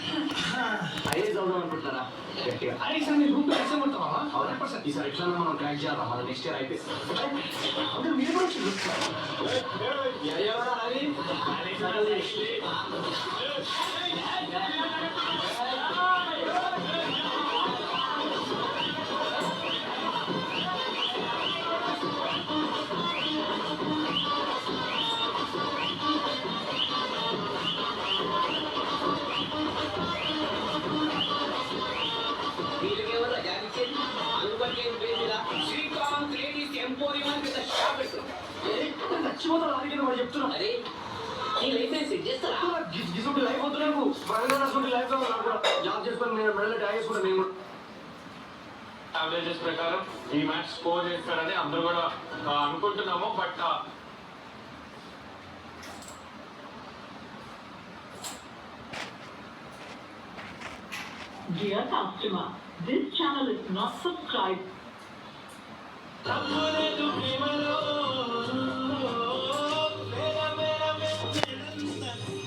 IAS అవుదాం అనుకుంటున్నారా? గట్టిగా ఈసారి నేను రూమ్ ఎగ్జామ్ ఉంటావా? ఈసారి ఎట్లా మనం క్రాక్ చేయాలా? మన నెక్స్ట్ ఇయర్ అయిపోయి అందరూ మీరు కూడా వచ్చి నచ్చిపోతా అలాగే వాడు చెప్తున్నా. అరే నీ లైఫ్ సెట్ చేస్తారా? గిసుంటి లైఫ్ వద్దు నాకు. ప్రజలు లైఫ్ లో నాకు కూడా జాబ్ చేసుకొని నేను మెడలో ట్యాగ్ చేసుకుంటా. నేను కూడా యావరేజెస్ ప్రకారం ఈ మ్యాచ్ స్కోర్ చేస్తారని అందరూ కూడా అనుకుంటున్నాము. But Dear customer, this channel is not subscribed.